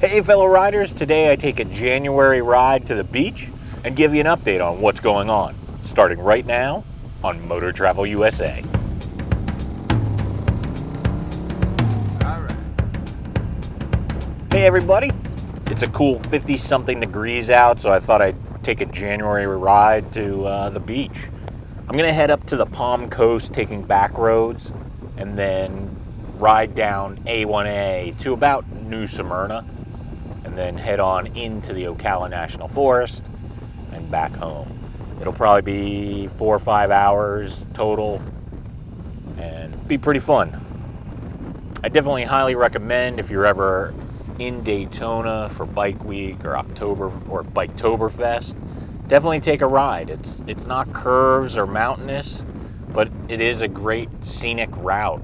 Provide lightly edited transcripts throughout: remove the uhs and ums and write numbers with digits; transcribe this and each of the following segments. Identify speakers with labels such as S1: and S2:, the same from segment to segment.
S1: Hey fellow riders, today I take a January ride to the beach and give you an update on what's going on, starting right now on MotoTravelUSA.
S2: Alright.
S1: Hey everybody, it's a cool 50-something degrees out, so I thought I'd take a January ride to the beach. I'm going to head up to the Palm Coast taking back roads and then ride down A1A to about New Smyrna, and then head on into the Ocala National Forest and back home. It'll probably be 4 or 5 hours total and be pretty fun. I definitely highly recommend, if you're ever in Daytona for Bike Week or October or Biketoberfest, definitely take a ride. It's not curves or mountainous, but it is a great scenic route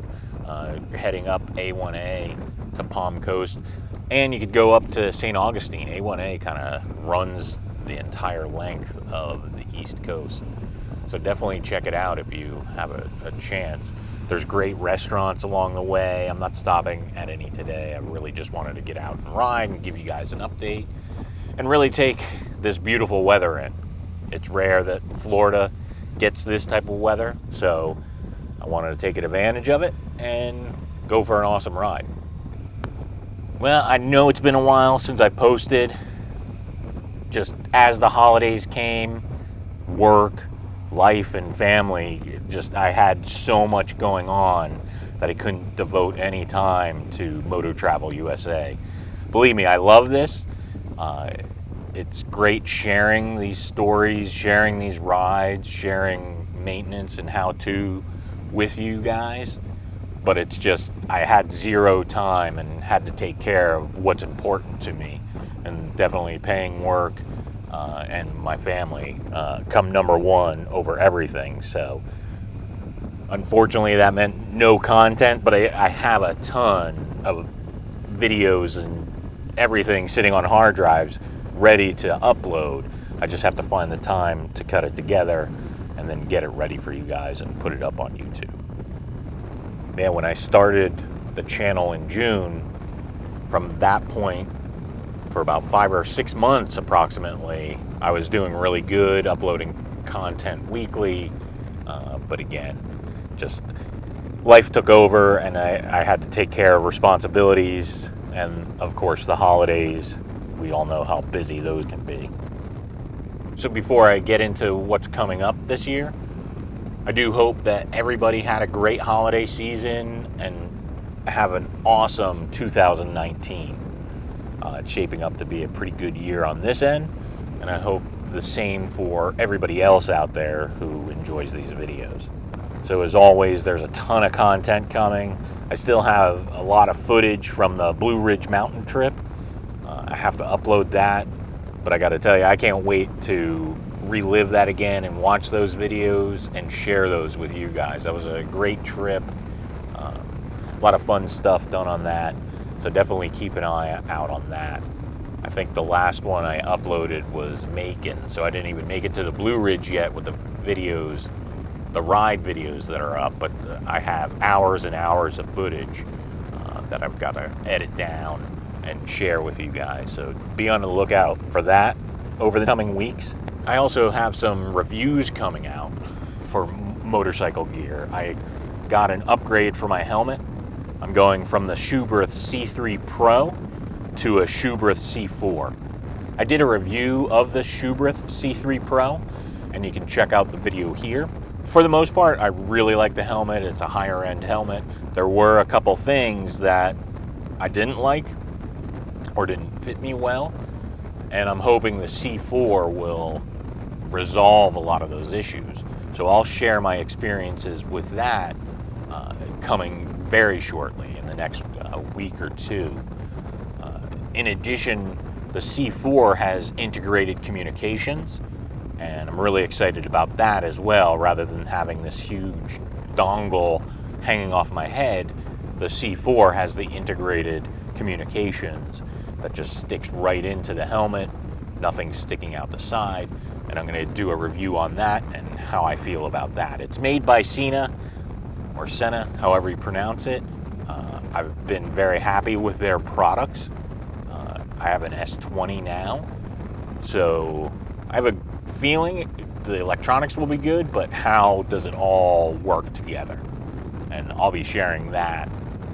S1: heading up A1A to Palm Coast. And you could go up to St. Augustine. A1A kind of runs the entire length of the East Coast. So definitely check it out if you have a chance. There's great restaurants along the way. I'm not stopping at any today. I really just wanted to get out and ride and give you guys an update and really take this beautiful weather in. It's rare that Florida gets this type of weather, so I wanted to take advantage of it and go for an awesome ride. Well, I know it's been a while since I posted. Just as the holidays came, work, life, and family, I had so much going on that I couldn't devote any time to MotoTravelUSA. Believe me, I love this. It's great sharing these stories, sharing these rides, sharing maintenance and how-to with you guys. But it's just, I had zero time and had to take care of what's important to me, and definitely paying work and my family come number one over everything. So unfortunately that meant no content, but I have a ton of videos and everything sitting on hard drives ready to upload. I just have to find the time to cut it together and then get it ready for you guys and put it up on YouTube. Yeah, when I started the channel in June, from that point, for about 5 or 6 months approximately, I was doing really good, uploading content weekly, but again, just life took over and I had to take care of responsibilities, and of course the holidays, we all know how busy those can be. So before I get into what's coming up this year, I do hope that everybody had a great holiday season and have an awesome 2019. It's shaping up to be a pretty good year on this end, and I hope the same for everybody else out there who enjoys these videos. So as always, there's a ton of content coming. I still have a lot of footage from the Blue Ridge Mountain trip. I have to upload that, but I gotta tell you, I can't wait to relive that again and watch those videos and share those with you guys. That was a great trip. A lot of fun stuff done on that, so definitely keep an eye out on that. I think the last one I uploaded was Macon, so I didn't even make it to the Blue Ridge yet with the videos, the ride videos that are up, but I have hours and hours of footage that I've got to edit down and share with you guys, so be on the lookout for that over the coming weeks. I also have some reviews coming out for motorcycle gear. I got an upgrade for my helmet. I'm going from the Schuberth C3 Pro to a Schuberth C4. I did a review of the Schuberth C3 Pro, and you can check out the video here. For the most part, I really like the helmet. It's a higher end helmet. There were a couple things that I didn't like or didn't fit me well, and I'm hoping the C4 will resolve a lot of those issues. So I'll share my experiences with that coming very shortly in the next week or two. In addition, the C4 has integrated communications, and I'm really excited about that as well. Rather than having this huge dongle hanging off my head, the C4 has the integrated communications that just sticks right into the helmet, nothing sticking out the side, and I'm going to do a review on that and how I feel about that. It's made by Sena, or Sena, however you pronounce it. I've been very happy with their products. I have an S20 now, so I have a feeling the electronics will be good, but how does it all work together? And I'll be sharing that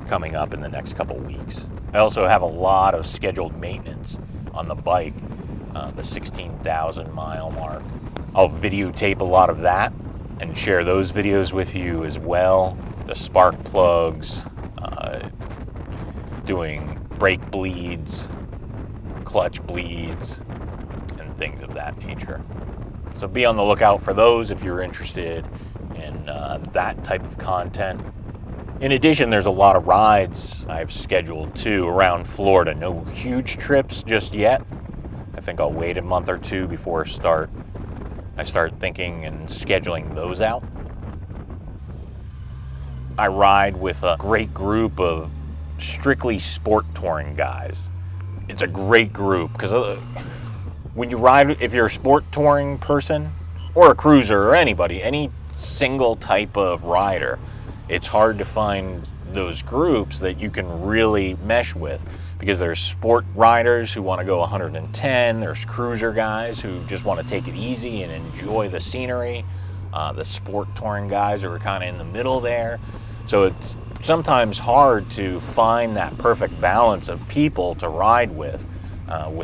S1: coming up in the next couple weeks. I also have a lot of scheduled maintenance on the bike, the 16,000 mile mark. I'll videotape a lot of that and share those videos with you as well. The spark plugs, doing brake bleeds, clutch bleeds, and things of that nature. So be on the lookout for those if you're interested in that type of content. In addition, there's a lot of rides I've scheduled too around Florida. No huge trips just yet. I think I'll wait a month or two before I start thinking and scheduling those out. I ride with a great group of strictly sport touring guys. It's a great group because when you ride, if you're a sport touring person or a cruiser or anybody, any single type of rider, it's hard to find those groups that you can really mesh with, because there's sport riders who want to go 110, there's cruiser guys who just want to take it easy and enjoy the scenery, the sport touring guys are kind of in the middle there. So it's sometimes hard to find that perfect balance of people to ride with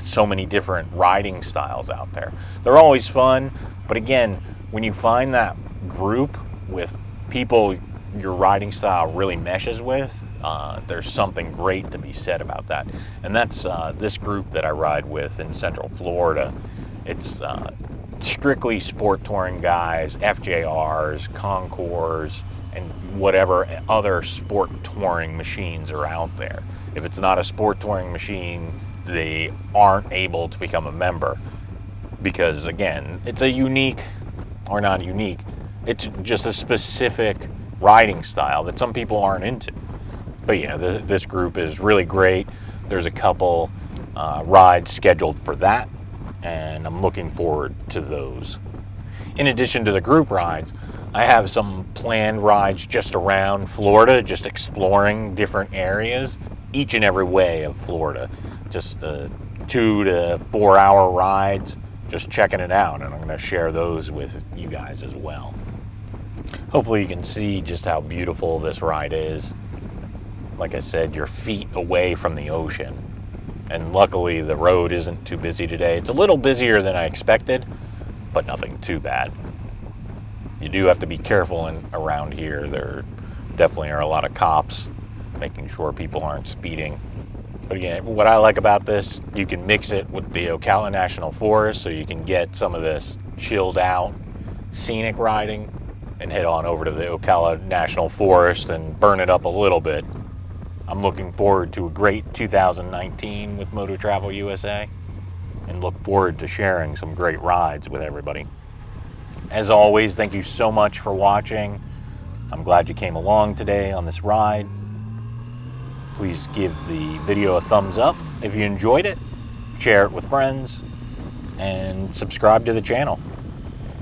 S1: so many different riding styles out there. They're always fun, but again, when you find that group with people your riding style really meshes with, there's something great to be said about that. And that's this group that I ride with in Central Florida. It's strictly sport touring guys, FJRs, Concours, and whatever other sport touring machines are out there. If it's not a sport touring machine, they aren't able to become a member, because again, it's a unique, or not unique, it's just a specific riding style that some people aren't into. But yeah, this group is really great. There's a couple rides scheduled for that, and I'm looking forward to those. In addition to the group rides, I have some planned rides just around Florida, just exploring different areas, each and every way of Florida. Just 2 to 4 hour rides, just checking it out, and I'm going to share those with you guys as well. Hopefully you can see just how beautiful this ride is. Like I said, you're feet away from the ocean, and luckily the road isn't too busy today. It's a little busier than I expected, but nothing too bad. You do have to be careful around here. There definitely are a lot of cops making sure people aren't speeding. But again, what I like about this, you can mix it with the Ocala National Forrest, so you can get some of this chilled out scenic riding and head on over to the Ocala National Forest and burn it up a little bit. I'm looking forward to a great 2019 with MotoTravelUSA, and look forward to sharing some great rides with everybody. As always, thank you so much for watching. I'm glad you came along today on this ride. Please give the video a thumbs up if you enjoyed it, share it with friends, and subscribe to the channel.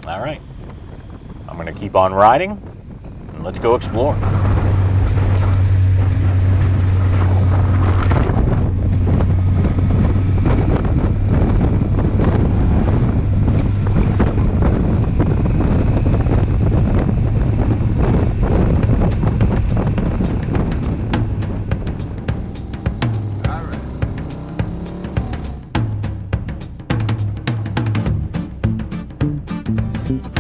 S1: All right, I'm gonna keep on riding, and let's go explore.
S2: All right.